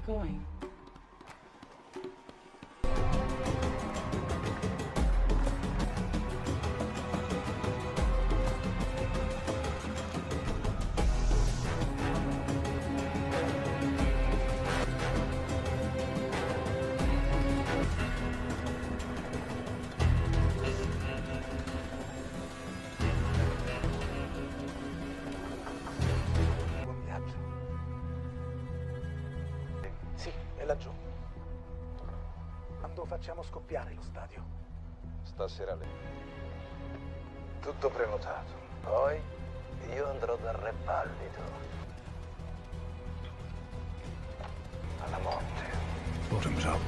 going? Sì, è laggiù. Quando facciamo scoppiare lo stadio? Stasera lì. Tutto prenotato. Poi io andrò dal re pallido. Alla morte. Bottoms up.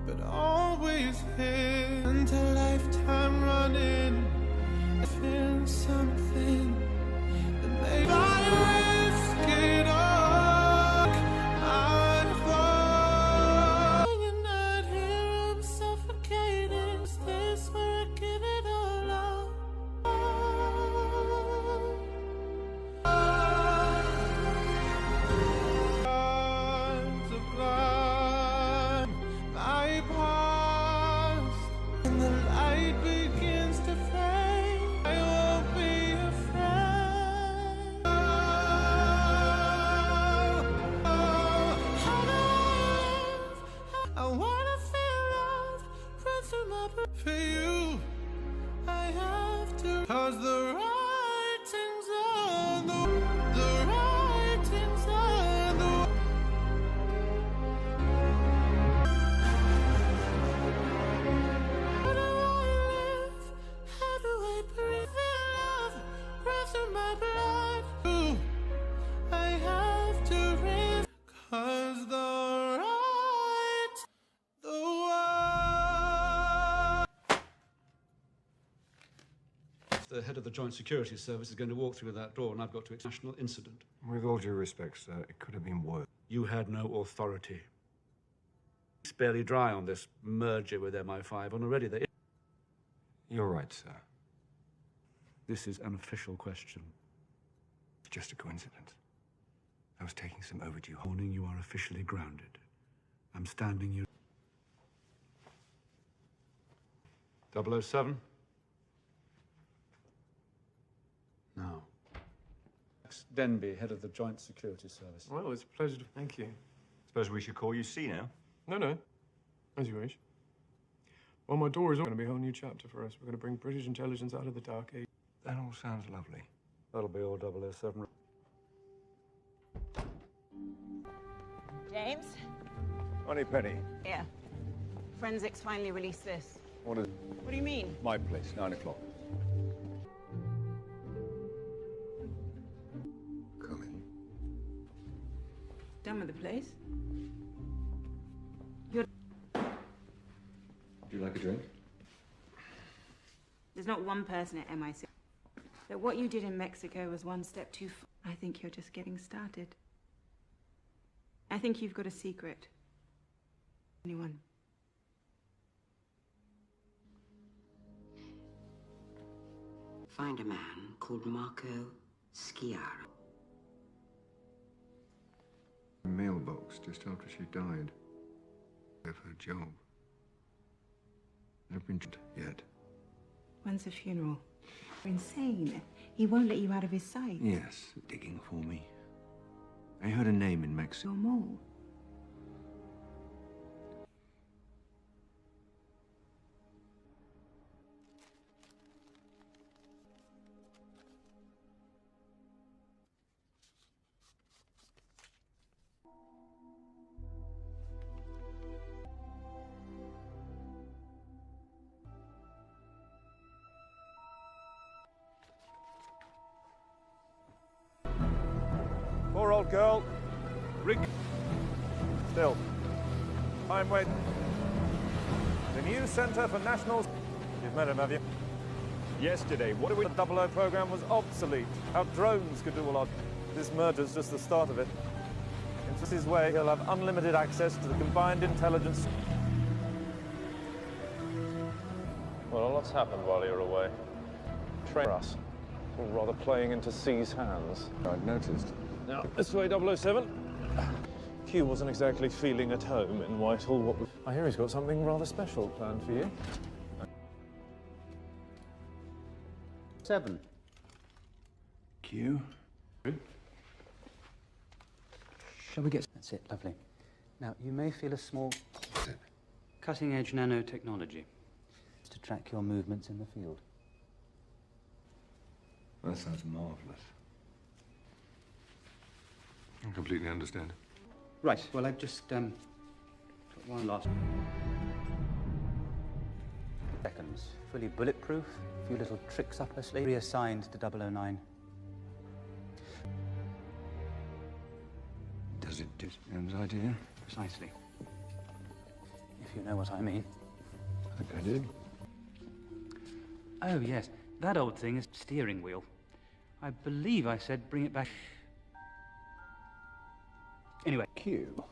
But always here into lifetime running. I feel something that made I risk it all. I thought you're not here, I'm suffocating. Is this where I give it all up? My past, and the light begins to fade. I won't be afraid. How do I live? I wanna feel love run through my blood. For you, I have to. 'Cause the writing's on the writing's on the. My blood, ooh, I have to risk, 'cause the right, the one. The head of the Joint Security Service is going to walk through that door, and I've got to national incident. With all due respect, sir, it could have been worse. You had no authority. It's barely dry on this merger with MI5, and already they... You're right, sir. This is an official question. Just a coincidence. I was taking some overdue... Warning, you are officially grounded. I'm standing you... 007? No. Denby, head of the Joint Security Service. Well, it's a pleasure to thank you. Suppose we should call you C now? No. As you wish. Well, my door is going to be a whole new chapter for us. We're going to bring British intelligence out of the dark age. That all sounds lovely. That'll be all 007. James? Honey Penny, Yeah. Forensics finally released this. what is What do you mean? my place, 9 o'clock? Come in. Done with the place? Would you like a drink? There's not one person at MI6. That what you did in Mexico was one step too far. I think you're just getting started. I think you've got a secret. Anyone? Find a man called Marco Sciarra. A mailbox just after she died. Of her job. Never been yet. When's the funeral? You're insane. He won't let you out of his sight. Yes, digging for me. I heard a name in Mexico. Your mole. Poor old girl. Rig. Still. Time wait. The new Centre for National... You've met him, have you? Yesterday, what do we... The 00 program was obsolete. How drones could do a lot. This merger's just the start of it. In this way, he'll have unlimited access to the combined intelligence... Well, a lot's happened while you're away. Train us. Or rather playing into C's hands. I'd noticed. Now, this way, 007. Q wasn't exactly feeling at home in Whitehall. I hear he's got something rather special planned for you. 7. Q? Shall we get... That's it, lovely. Now, you may feel a small... Cutting-edge nanotechnology to track your movements in the field. That sounds marvelous. I completely understand. Right, well, I've just, got one last... Seconds. Fully bulletproof, a few little tricks up her sleeve, reassigned to 009. Does it do M's idea? Precisely. If you know what I mean. I think I did. Oh, yes. That old thing is steering wheel. I believe I said bring it back. Anyway. Q?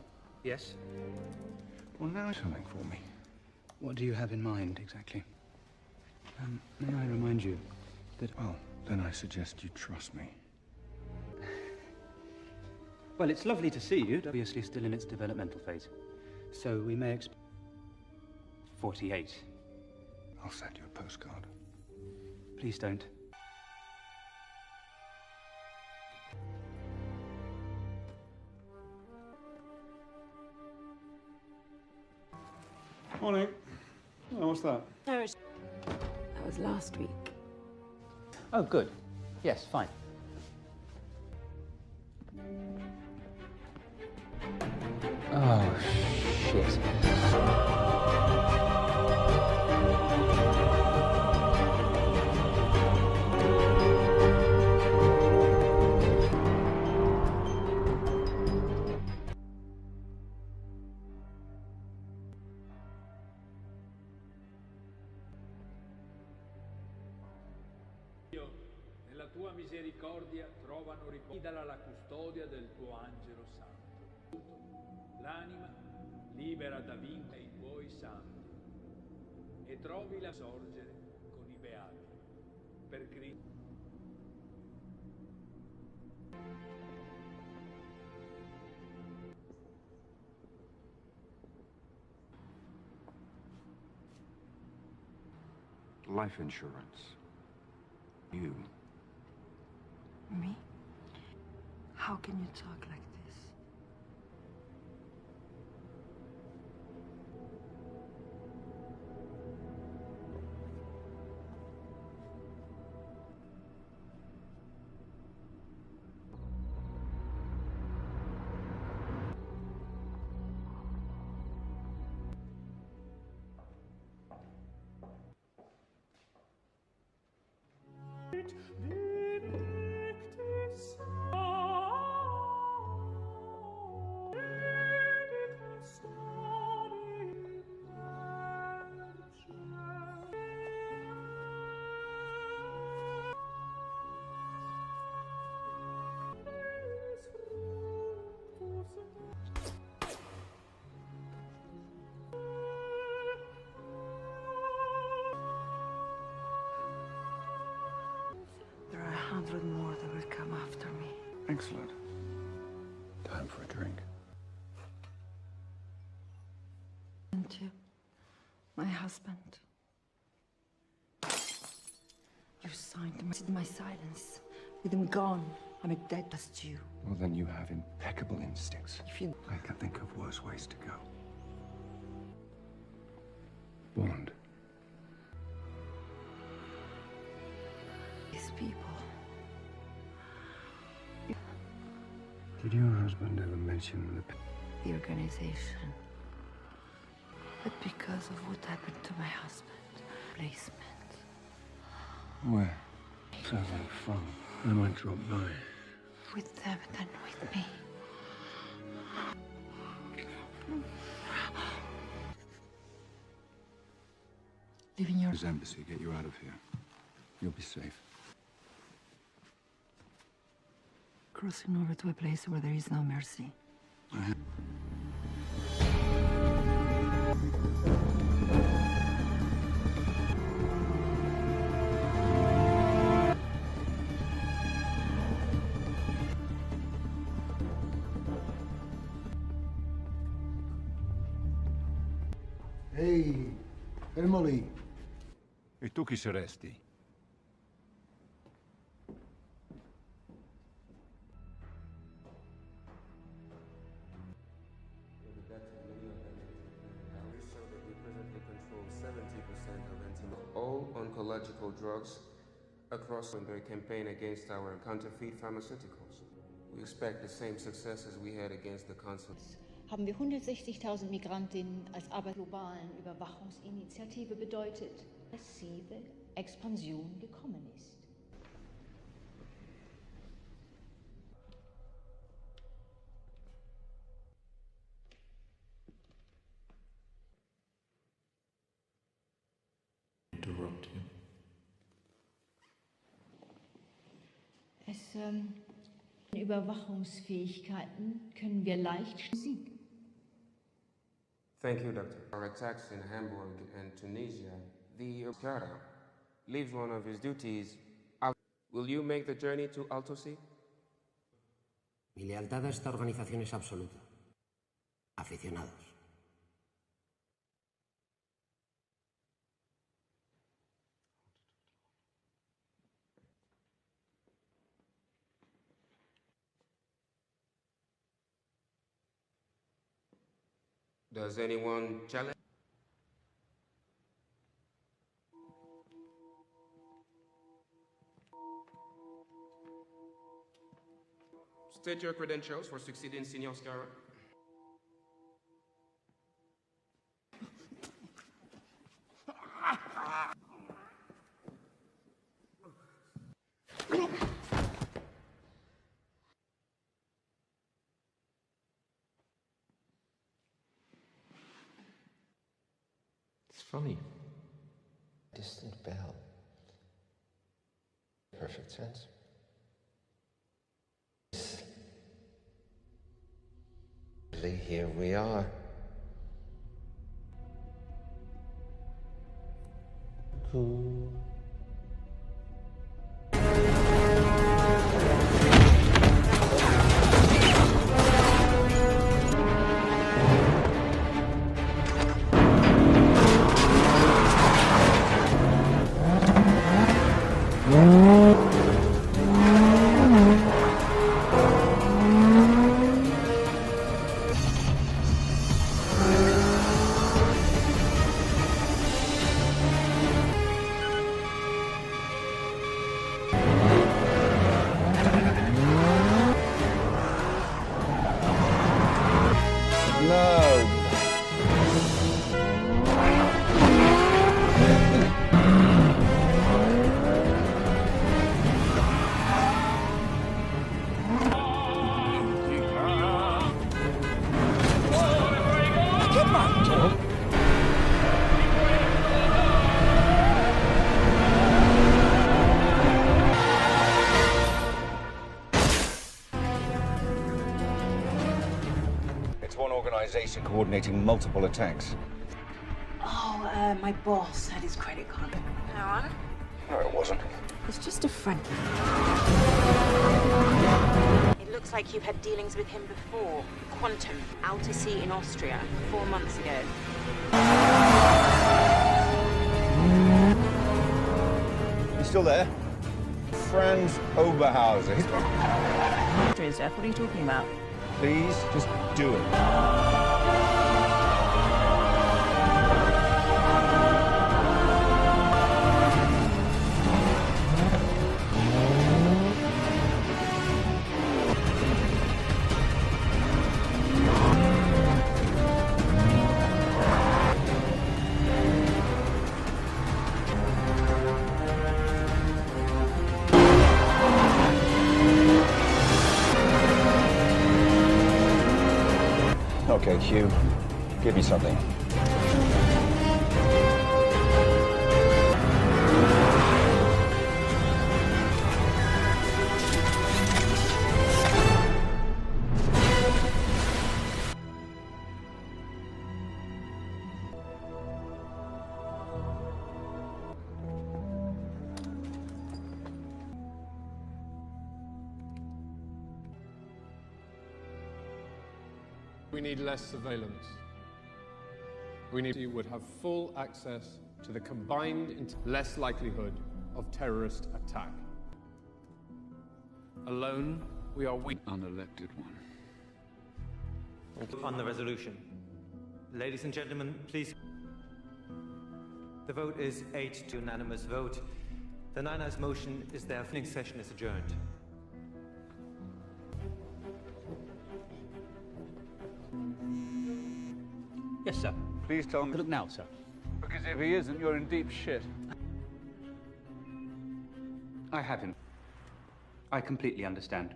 Yes? Well, now something for me. What do you have in mind, exactly? May I remind you that... Well, then I suggest you trust me. Well, it's lovely to see you. Obviously still in its developmental phase. So we may expect... 48. I'll send you a postcard. Please don't. Morning. Oh, what's that? That was last week. Oh, good. Yes, fine. Oh, shit. Nella tua misericordia trovano riposo dalla custodia del tuo angelo santo. L'anima, libera da vincoli i tuoi santi e trovi la sorgere con i beati. Per Cristo. Life insurance. You. Me? How can you talk like this? There are 100 more that will come after me. Excellent. Time for a drink. And to my husband. You signed my silence. With him gone, I'm a dead dust you. Well, then you have impeccable instincts. If you... I can think of worse ways to go. Bond. These people... Did your husband ever mention the organization. But because of what happened to my husband, placement. Where? Sounds like fun. I might drop by. With them and with me. Leaving your embassy, get you out of here. You'll be safe. crossing over to a place where there is no mercy. Ehi, fermo lì. E tu chi saresti? All oncological drugs across their campaign against our counterfeit pharmaceuticals. We expect the same success as we had against the constant. Haben wir 160.000 Migrantinnen als globalen Überwachungsinitiative bedeutet, massive Expansion gekommen ist. Interrupt you. Überwachungsfähigkeiten können wir leicht siegen. Thank you, Doctor. Our attacks in Hamburg and Tunisia, the Cara leaves one of his duties out. Will you make the journey to Altosi? Mi lealtad a esta organización es absoluta. Aficionados. Does anyone challenge? State your credentials for succeeding Senior Scarra. Funny. Distant bell. Perfect sense. Here we are. It's one organization coordinating multiple attacks. Oh, my boss had his credit card. No on? No, it wasn't. It's just a friend. It looks like you've had dealings with him before. Quantum, Outer Sea in Austria, 4 months ago. You still there? Franz Oberhauser. What are you talking about? Please, just do it. Okay, Q, give me something. We need less surveillance. We need you would have full access to the combined less likelihood of terrorist attack. Alone, we are weak. Unelected one. On the resolution. Ladies and gentlemen, please. The vote is 8 to unanimous vote. The Nine Eyes motion is their evening session is adjourned. Yes, sir. Please tell me. Look now, sir. Because if he isn't, you're in deep shit. I have him. I completely understand.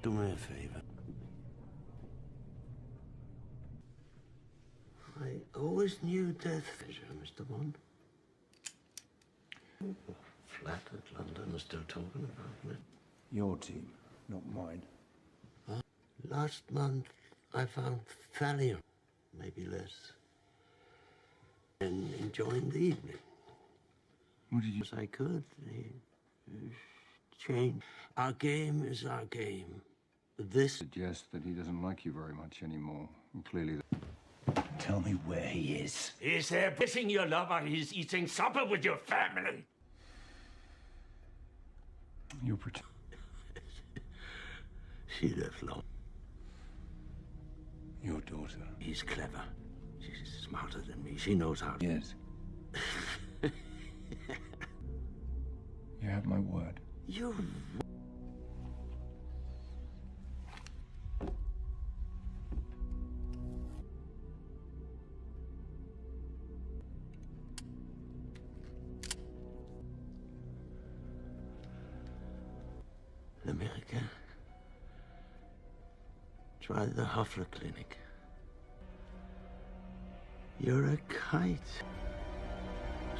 Do me a favor. I always knew death, Mr. Bond. Flat at London are still talking about me. Your team, not mine. Last month, I found thallium, maybe less, and enjoying the evening. What did you... As I could, change. Our game is our game. This suggests that he doesn't like you very much anymore. And clearly... Tell me where he is. He's there pissing your love or he's eating supper with your family. You pretend. She left long. Your daughter. He's clever. She's smarter than me. She knows how to... Yes. You have my word. You... In America, try the Hoffler Clinic. You're a kite.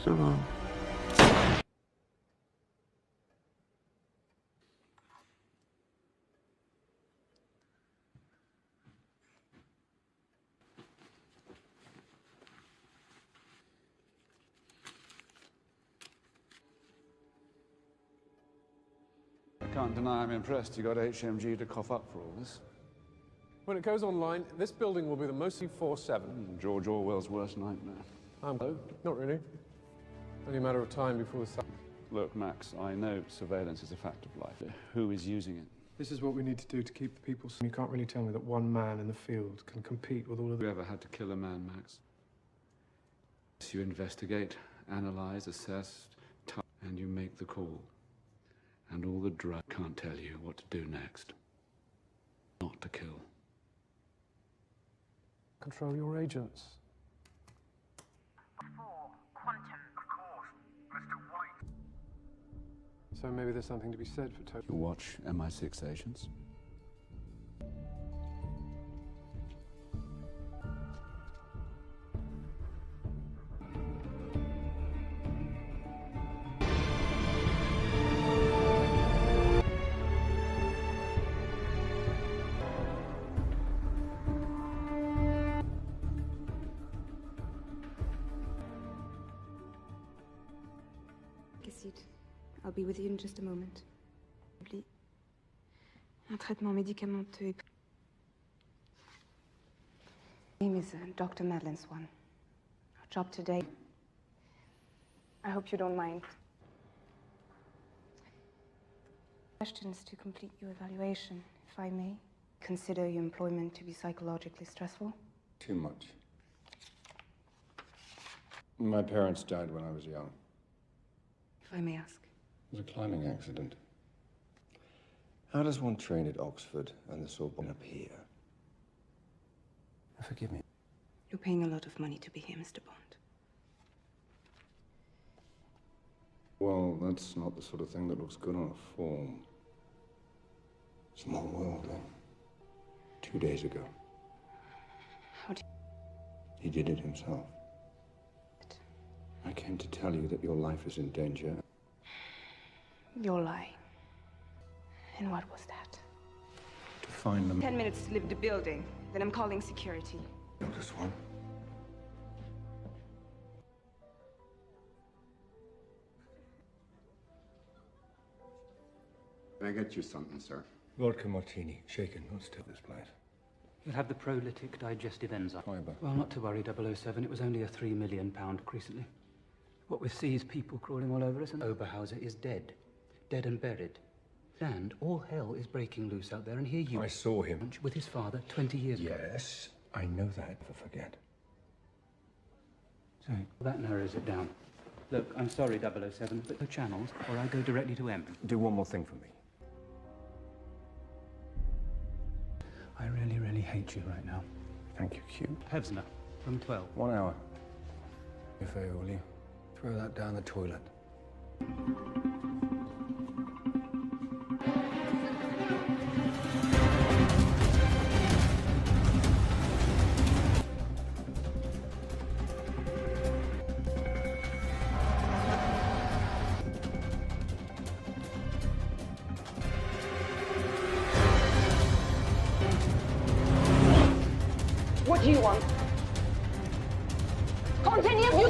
So long. I can't deny I'm impressed you got HMG to cough up for all this. When it goes online, this building will be the most 4/7. George Orwell's worst nightmare. Not really. Only a matter of time before the sun. Look, Max, I know surveillance is a fact of life. Who is using it? This is what we need to do to keep the people safe. You can't really tell me that one man in the field can compete with all of Have the... you ever had to kill a man, Max? You investigate, analyze, assess, and you make the call. And all the drug can't tell you what to do next. Not to kill. Control your agents. So maybe there's something to be said for total... You watch MI6 agents? I'll be with you in just a moment. Un traitement médicamenteux. My name is Dr. Madeleine Swan. Our job today. I hope you don't mind. Questions to complete your evaluation, if I may. Consider your employment to be psychologically stressful? Too much. My parents died when I was young. If I may ask. It was a climbing accident. How does one train at Oxford and the Sorbonne up here? Forgive me. You're paying a lot of money to be here, Mr. Bond. Well, that's not the sort of thing that looks good on a form. Small world, eh? 2 days ago. How do He did it himself. I came to tell you that your life is in danger. Your lie. And what was that? To find them. 10 minutes to leave the building. Then I'm calling security. Dr. Swan. Can I get you something, sir? Vodka martini, shaken, not still this place. You'll have the prolytic digestive enzyme. Fiber. Well, not to worry, 007. It was only a £3 million recently. What with these people crawling all over us, and Oberhauser is dead. Dead and buried. And all hell is breaking loose out there, and here you... I saw him. With his father 20 years ago. Yes, I know that. Never forget. So, that narrows it down. Look, I'm sorry, 007, but the channels, or I go directly to M. Do one more thing for me. I really, really hate you right now. Thank you, Q. Pevsner, room 12. 1 hour. If I will you, throw that down the toilet. What do you want? Continue, you...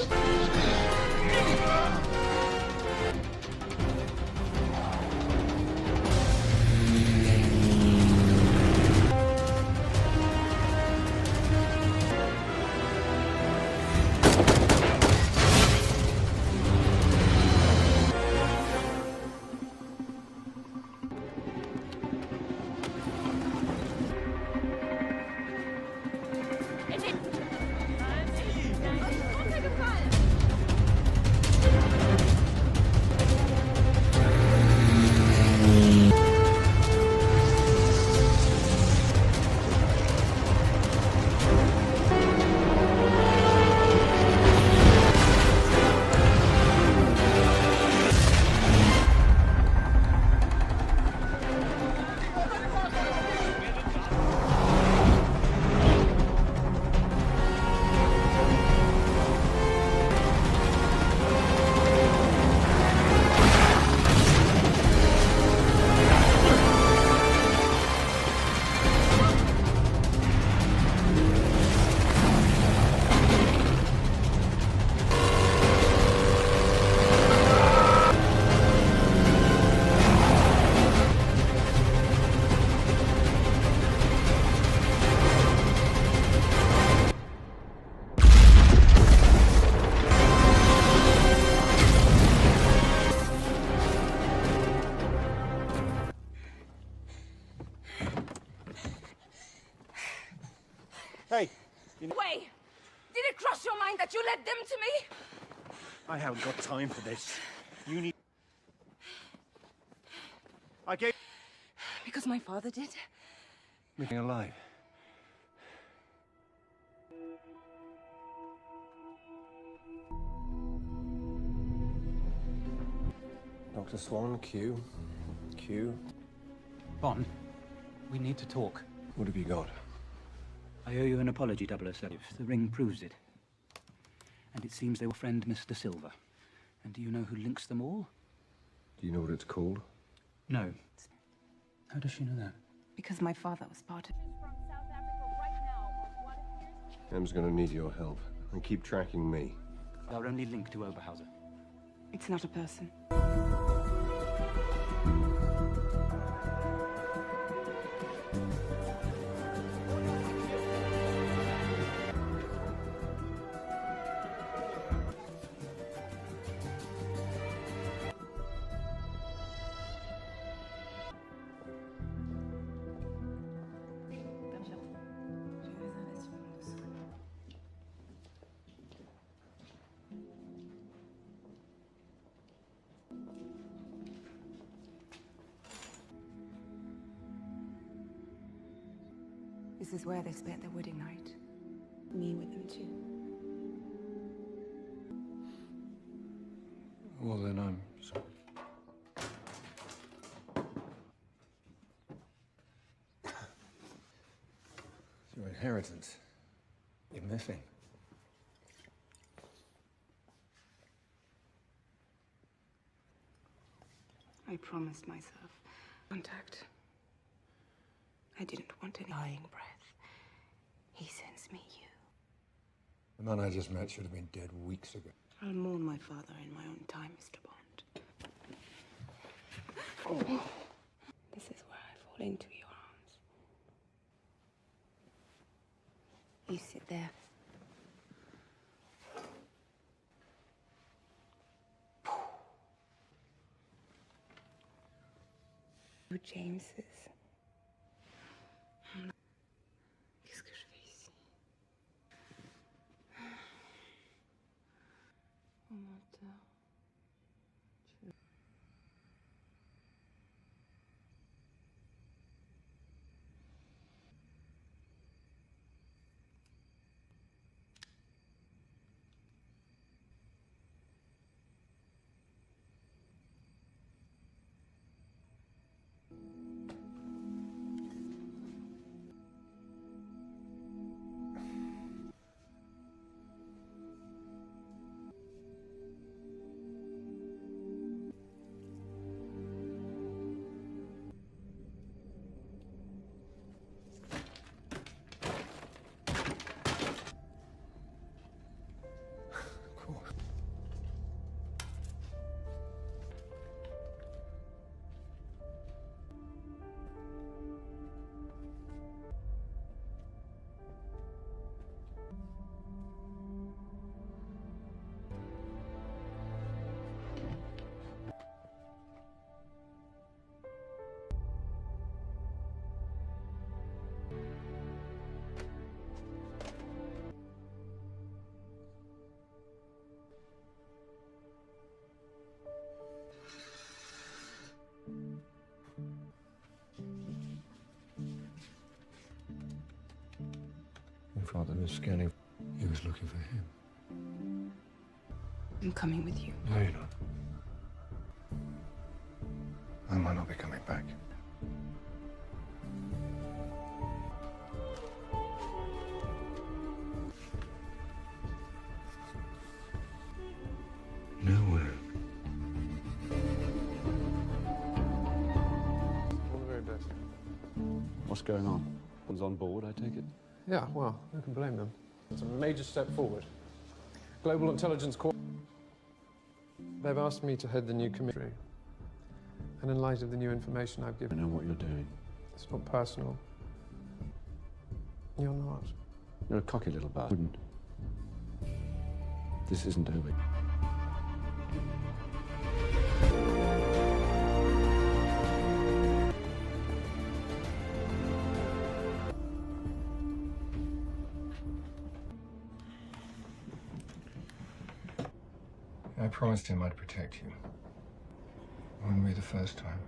Way! Did it cross your mind that you led them to me? I haven't got time for this. You need... I gave... Because my father did. Living alive. Dr. Swan, Q. Q. Bond, we need to talk. What have you got? I owe you an apology, 007. The ring proves it. And it seems they were friend Mr. Silver. And do you know who links them all? Do you know what it's called? No. How does she know that? Because my father was part of it. Em's gonna need your help. And keep tracking me. Our only link to Oberhauser. It's not a person. This is where they spent their wedding night. Me with them too. Well, then I'm sorry. It's your inheritance. You're missing. I promised myself contact. I didn't want any dying breath. He sends me you. The man I just met should have been dead weeks ago. I'll mourn my father in my own time, Mr. Bond. Oh. This is where I fall into your arms. You sit there. James's. Qu'est-ce que je fais ici? Oh, menteur. Your father was scanning. He was looking for him. I'm coming with you. No, you're not. I might not be coming back. Nowhere. All the very best. What's going on? One's on board, I take it? Yeah, well, who can blame them? It's a major step forward. Global Intelligence Corps. They've asked me to head the new committee. And in light of the new information I've given... I know what you're doing. It's not personal. You're not. You're a cocky little bastard. Wouldn't. This isn't over. promised him I'd protect you. It wouldn't be the first time.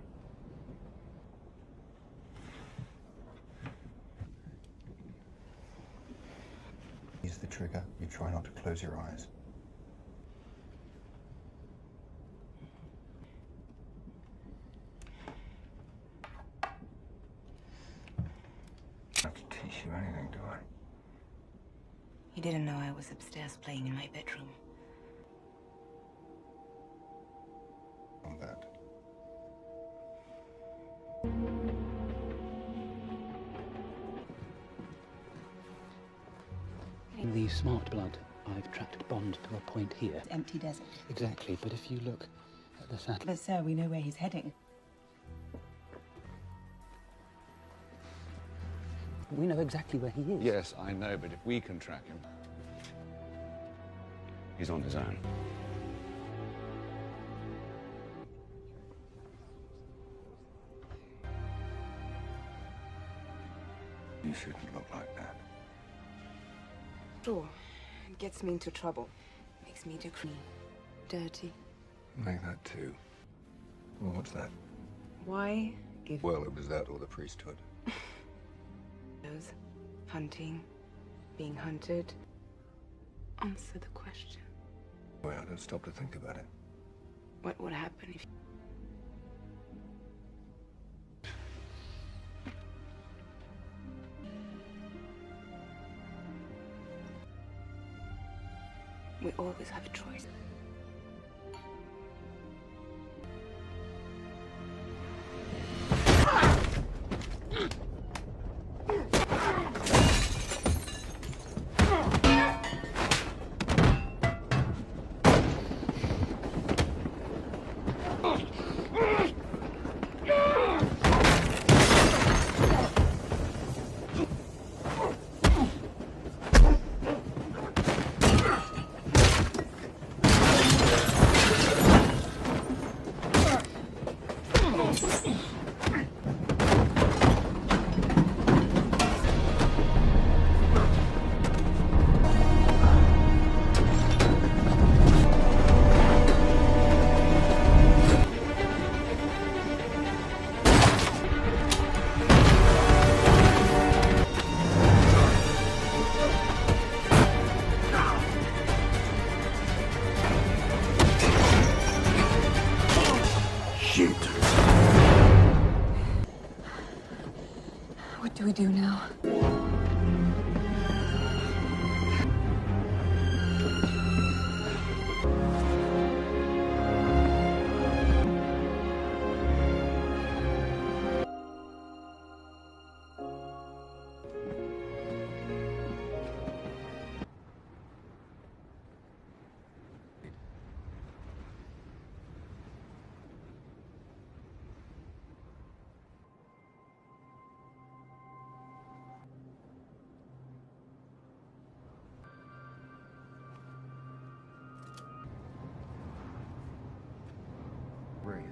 Use the trigger. You try not to close your eyes. I don't have to teach you anything, do I? He didn't know I was upstairs playing in my bedroom. On that. In the smart blood, I've tracked Bond to a point here. Empty desert. Exactly, but if you look at the satellite... But sir, we know where he's heading. We know exactly where he is. Yes, I know, but if we can track him... He's on his own. You shouldn't look like that. Sure. It gets me into trouble. Makes me look clean. Dirty. Like that too. Well, what's that? Why give... Well, it was that or the priesthood. Those hunting, being hunted. Answer the question. Well, I don't stop to think about it. What would happen if... We always have a choice. What do we do now? Wraith.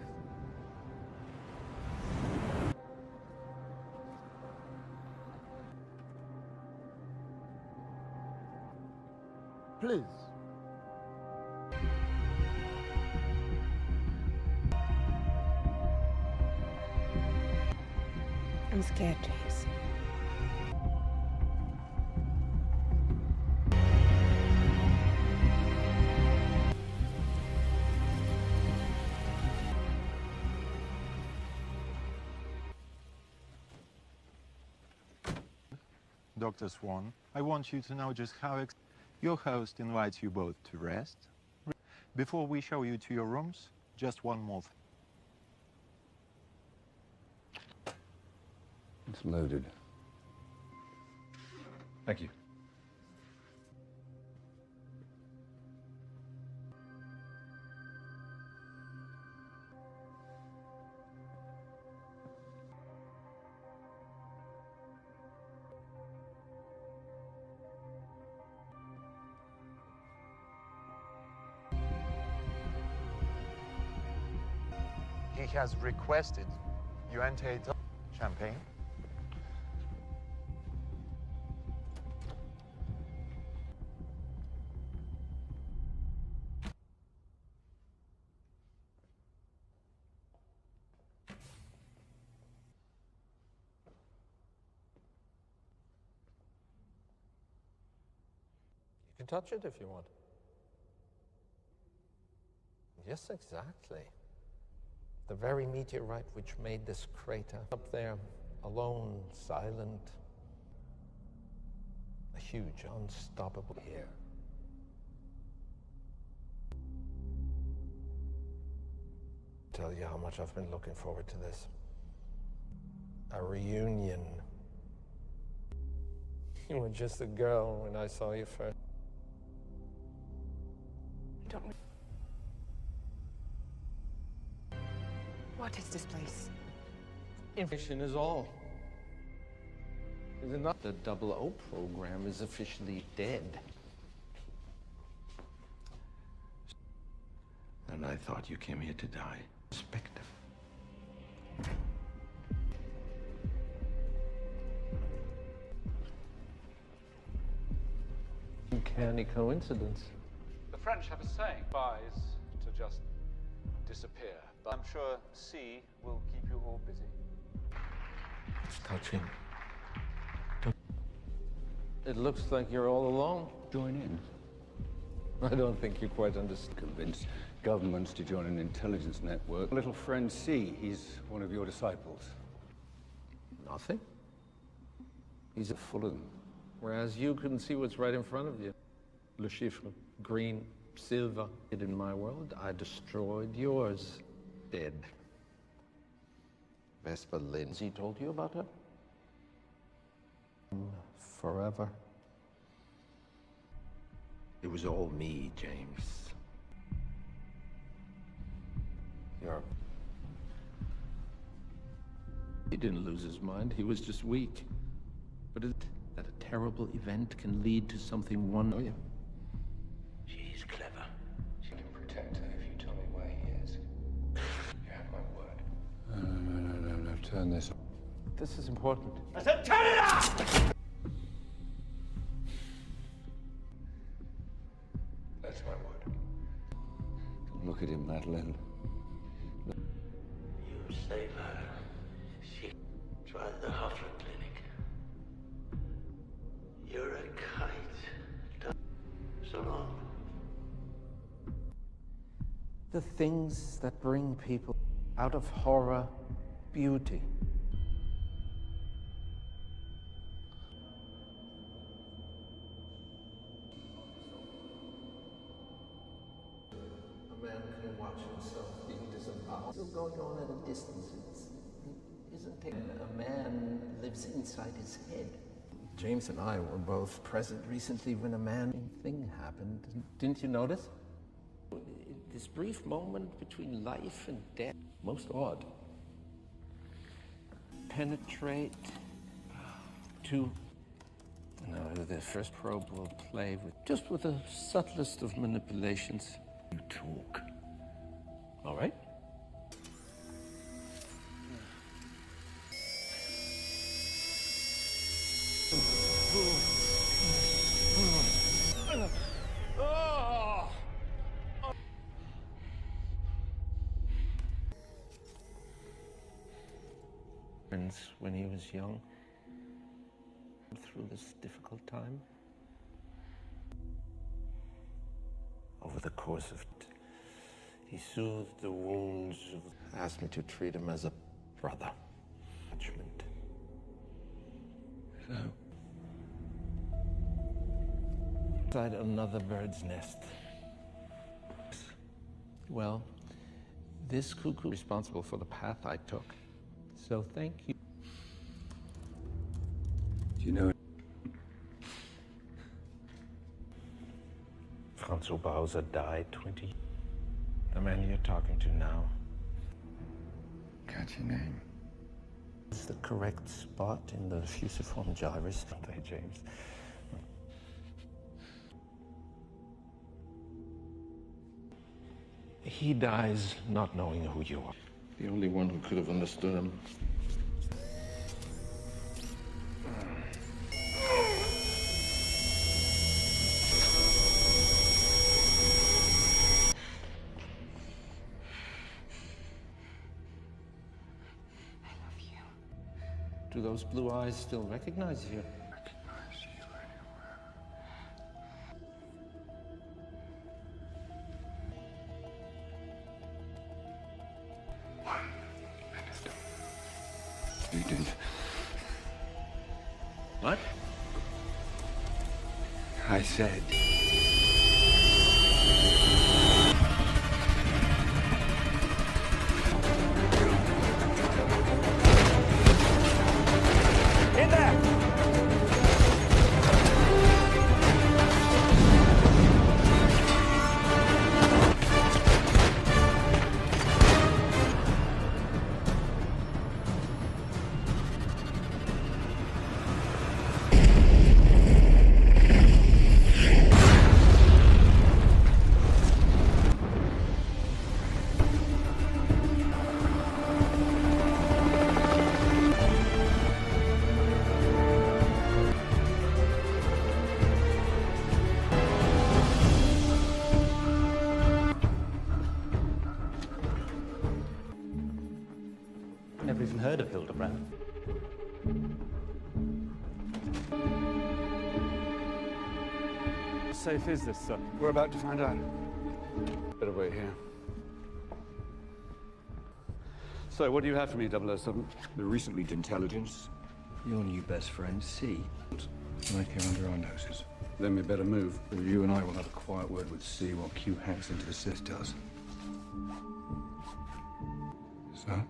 Please. I'm scared, James. Dr. Swan, I want you to know just how your host invites you both to rest. Before we show you to your rooms, just one more thing. It's loaded. Thank you. He has requested you enter it up. Champagne. You can touch it if you want. Yes, exactly. The very meteorite which made this crater up there, alone, silent, a huge, unstoppable here. Tell you how much I've been looking forward to this. A reunion. You were just a girl when I saw you first. Don't. What is this place? Information is all. Is it not? The 00 program is officially dead. And I thought you came here to die. Perspective. Uncanny coincidence. The French have a saying, spies to just disappear. But I'm sure C will keep you all busy. It's touching. It looks like you're all alone. Join in. I don't think you quite understand. Convince governments to join an intelligence network. Little friend C, he's one of your disciples. Nothing. He's full of them. Whereas you couldn't see what's right in front of you. Le chiffre, green, silver. In my world, I destroyed yours. Dead. Vespa Lindsay told you about her? Forever. It was all me, James. He didn't lose his mind, he was just weak. But that a terrible event can lead to something wonderful. She's clever. She can protect her if you tell me where he is. You have my word. No, turn this on. This is important. I said turn it up! That's my word. Don't look at him, Madeline. You save her. She tried the Hoffman Clinic. You're a kite. So long. The things that bring people out of horror, beauty. A man can watch himself being disemboweled. Still going on at a distance. Isn't it? A man lives inside his head. James and I were both present recently when a thing happened. Didn't you notice? This brief moment between life and death. Most odd. Penetrate to... No, the first probe will play with the subtlest of manipulations. You talk. All right. When he was young, through this difficult time. Over the course of it, he soothed the wounds, asked me to treat him as a brother. Judgment. So, inside another bird's nest. Well, this cuckoo is responsible for the path I took. So thank you. Do you know? Franz Oberhauser died 20. The man you're talking to now. Catch your name. It's the correct spot in the fusiform gyrus, aren't they, James? He dies not knowing who you are. The only one who could have understood him. Do those blue eyes still recognize you? Recognize you anywhere. you didn't. What? I said. In there! Never even heard of Hildebrand. How safe is this, sir? We're about to find out. Better wait here. So, what do you have for me, 007? The recent leaked intelligence. Your new best friend, C. Right here under our noses. Then we better move. You and I will have a quiet word with C while Q hacks into the sisters. So?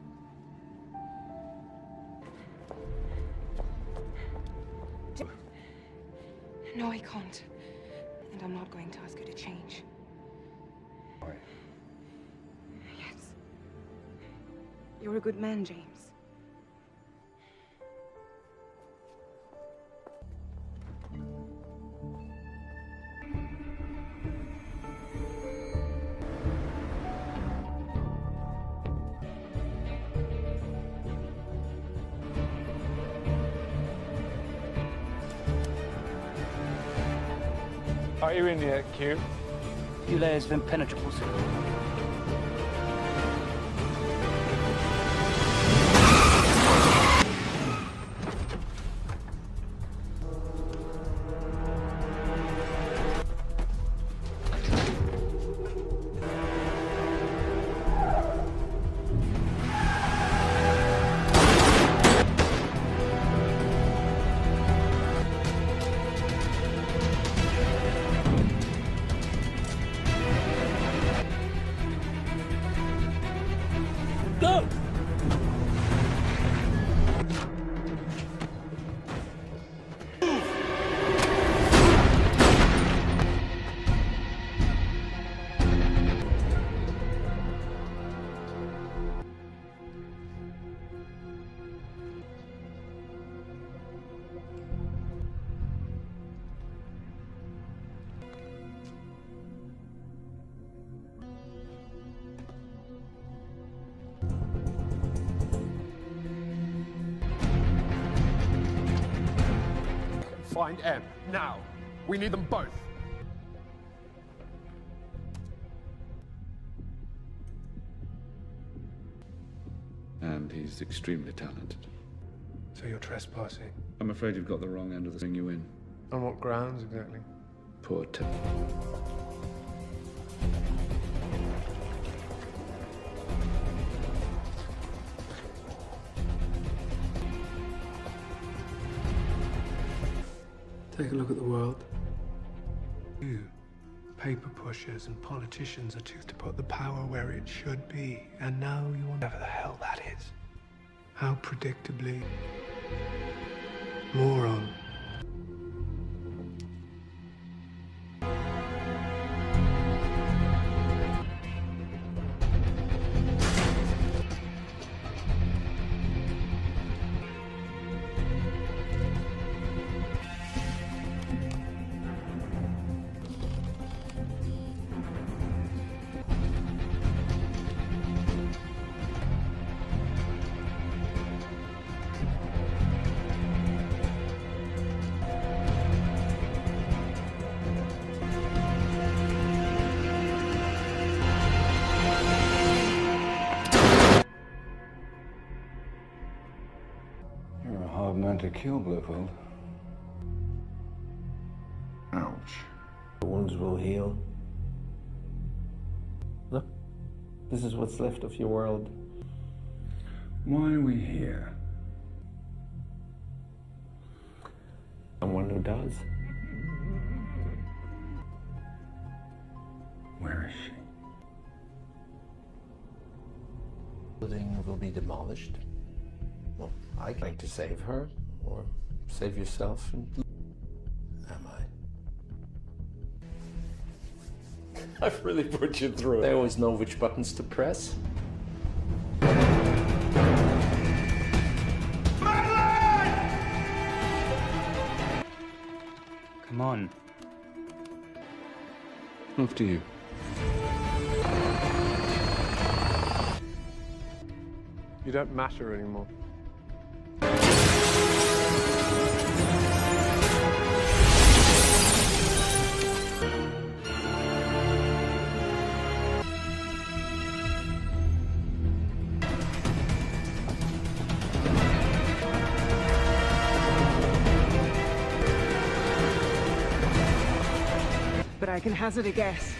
No, I can't. And I'm not going to ask you to change. Why? Yes. You're a good man, James. Are you in yet, Q? Few layers of impenetrables. Go! Find M, now. We need them both. And he's extremely talented. So you're trespassing? I'm afraid you've got the wrong end of the thing you in. On what grounds, exactly? Poor Tim. Take a look at the world. You, paper pushers and politicians are choosing to put the power where it should be. And now you want whatever the hell that is. How predictably moron. You're a hard man to kill, Blofeld. Ouch. The wounds will heal. Look, this is what's left of your world. Why are we here? does. Where is she? The building will be demolished. Well, I'd like to save her, or save yourself. Am I? I've really put you through it. I always know which buttons to press. Come on. After you. You don't matter anymore. But I can hazard a guess.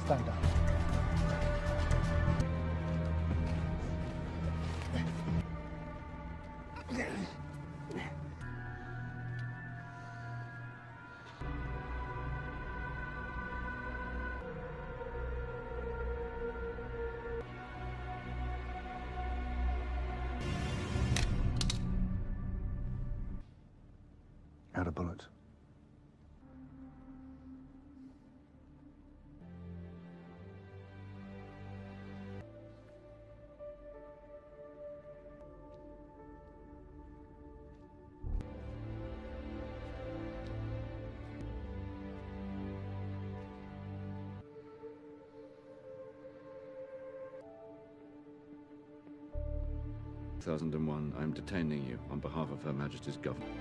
Stand up. Out of bullets. I'm detaining you on behalf of Her Majesty's government.